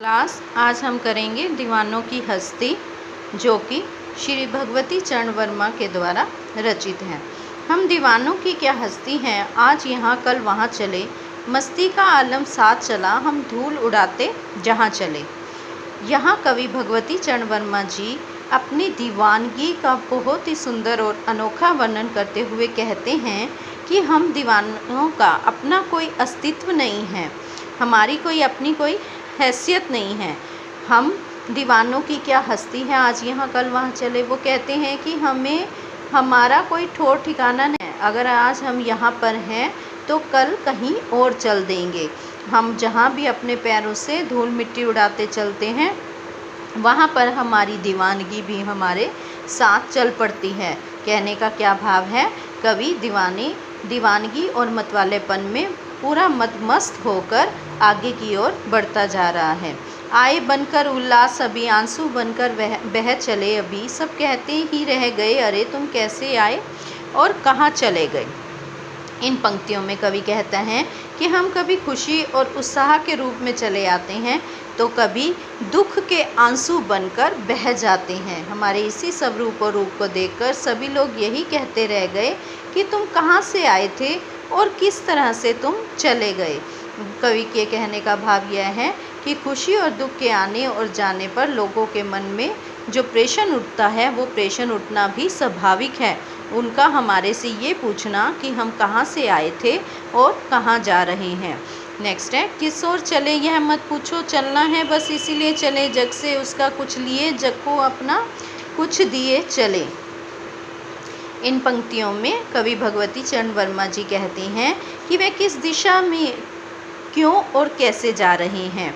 Class आज हम करेंगे दीवानों की हस्ती, जो कि श्री भगवती चरण वर्मा के द्वारा रचित है। हम दीवानों की क्या हस्ती हैं, आज यहाँ कल वहाँ चले, मस्ती का आलम साथ चला, हम धूल उड़ाते जहाँ चले। यहाँ कवि भगवती चरण वर्मा जी अपनी दीवानगी का बहुत ही सुंदर और अनोखा वर्णन करते हुए कहते हैं कि हम दीवानों का अपना कोई अस्तित्व नहीं है, हमारी कोई अपनी कोई हैसियत नहीं है। हम दीवानों की क्या हस्ती है, आज यहाँ कल वहाँ चले। वो कहते हैं कि हमें हमारा कोई ठौर ठिकाना नहीं है, अगर आज हम यहाँ पर हैं तो कल कहीं और चल देंगे। हम जहाँ भी अपने पैरों से धूल मिट्टी उड़ाते चलते हैं, वहाँ पर हमारी दीवानगी भी हमारे साथ चल पड़ती है। कहने का क्या भाव है, कवि दीवानगी और मतवालेपन में पूरा मस्त होकर आगे की ओर बढ़ता जा रहा है। आए बनकर उल्लास अभी, आंसू बनकर बह चले अभी, सब कहते ही रह गए अरे तुम कैसे आए और कहाँ चले गए। इन पंक्तियों में कवि कहता है कि हम कभी खुशी और उत्साह के रूप में चले आते हैं तो कभी दुख के आंसू बनकर बह जाते हैं। हमारे इसी सब रूप और रूप को देखकर सभी लोग यही कहते रह गए कि तुम कहाँ से आए थे और किस तरह से तुम चले गए। कवि के कहने का भाव यह है कि खुशी और दुख के आने और जाने पर लोगों के मन में जो प्रेषण उठता है, वो प्रेषण उठना भी स्वाभाविक है। उनका हमारे से ये पूछना कि हम कहाँ से आए थे और कहाँ जा रहे हैं। नेक्स्ट है, किस ओर चले यह मत पूछो, चलना है बस इसीलिए चले, जग से उसका कुछ लिए, जग को अपना कुछ दिए चले। इन पंक्तियों में कवि भगवती चरण वर्मा जी कहते हैं कि वे किस दिशा में क्यों और कैसे जा रहे हैं,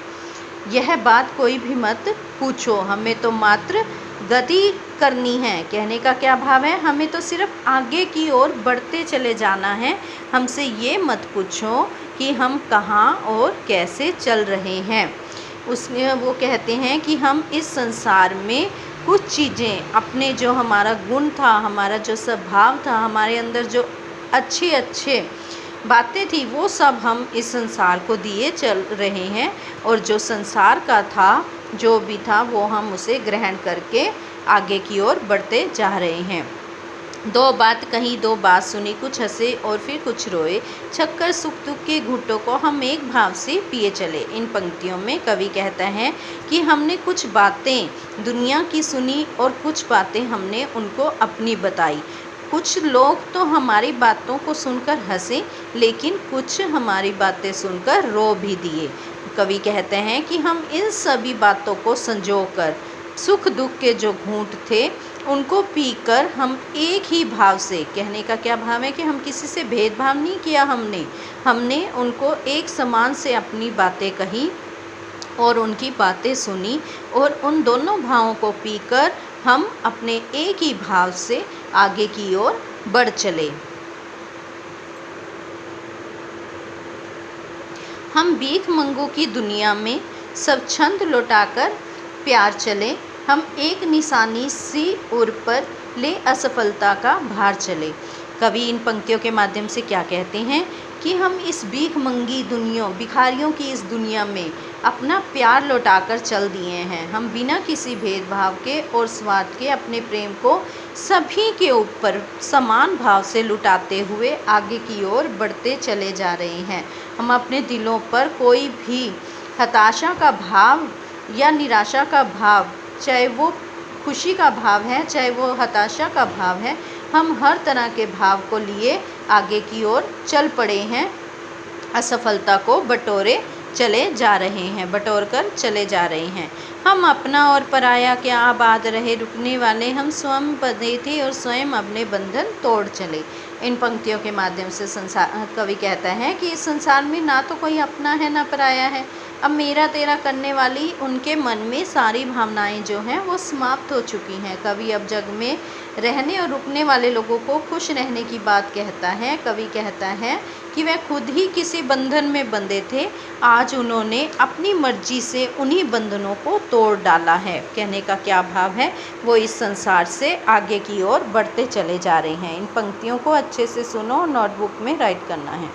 यह बात कोई भी मत पूछो, हमें तो मात्र गति करनी है। कहने का क्या भाव है, हमें तो सिर्फ आगे की ओर बढ़ते चले जाना है, हमसे ये मत पूछो कि हम कहाँ और कैसे चल रहे हैं। उसमें वो कहते हैं कि हम इस संसार में कुछ चीज़ें अपने, जो हमारा गुण था, हमारा जो स्वभाव था, हमारे अंदर जो अच्छे बातें थी, वो सब हम इस संसार को दिए चल रहे हैं और जो संसार का था, जो भी था, वो हम उसे ग्रहण करके आगे की ओर बढ़ते जा रहे हैं। दो बात कही दो बात सुनी, कुछ हंसे और फिर कुछ रोए, छक्कर सुख दुख के घूंटों को हम एक भाव से पिए चले। इन पंक्तियों में कवि कहता है कि हमने कुछ बातें दुनिया की सुनी और कुछ बातें हमने उनको अपनी बताई। कुछ लोग तो हमारी बातों को सुनकर हंसे, लेकिन कुछ हमारी बातें सुनकर रो भी दिए। कवि कहते हैं कि हम इन सभी बातों को संजोकर सुख दुख के जो घूंट थे उनको पीकर हम एक ही भाव से, कहने का क्या भाव है कि हम किसी से भेदभाव नहीं किया, हमने उनको एक समान से अपनी बातें कही और उनकी बातें सुनी, और उन दोनों भावों को पीकर हम अपने एक ही भाव से आगे की ओर बढ़ चले। हम भीख मंगों की दुनिया में सब छंद लौटाकर प्यार चले, हम एक निशानी सी उर पर ले असफलता का भार चले। कवि इन पंक्तियों के माध्यम से क्या कहते हैं कि हम इस भीख मंगी भिखारियों की इस दुनिया में अपना प्यार लौटाकर चल दिए हैं। हम बिना किसी भेदभाव के और स्वार्थ के अपने प्रेम को सभी के ऊपर समान भाव से लुटाते हुए आगे की ओर बढ़ते चले जा रहे हैं। हम अपने दिलों पर कोई भी हताशा का भाव या निराशा का भाव, चाहे वो खुशी का भाव है, चाहे वो हताशा का भाव है, हम हर तरह के भाव को लिए आगे की ओर चल पड़े हैं, असफलता को बटोर कर चले जा रहे हैं। हम अपना और पराया क्या आबाद रहे, रुकने वाले हम स्वयं बंधे थे और स्वयं अपने बंधन तोड़ चले। इन पंक्तियों के माध्यम से कवि कहता है कि इस संसार में ना तो कोई अपना है ना पराया है। अब मेरा तेरा करने वाली उनके मन में सारी भावनाएं जो हैं वो समाप्त हो चुकी हैं। कवि अब जग में रहने और रुकने वाले लोगों को खुश रहने की बात कहता है। कवि कहता है कि वह खुद ही किसी बंधन में बंधे थे, आज उन्होंने अपनी मर्जी से उन्हीं बंधनों को तोड़ डाला है। कहने का क्या भाव है, वो इस संसार से आगे की ओर बढ़ते चले जा रहे हैं। इन पंक्तियों को अच्छे से सुनो और नोटबुक में राइट करना है।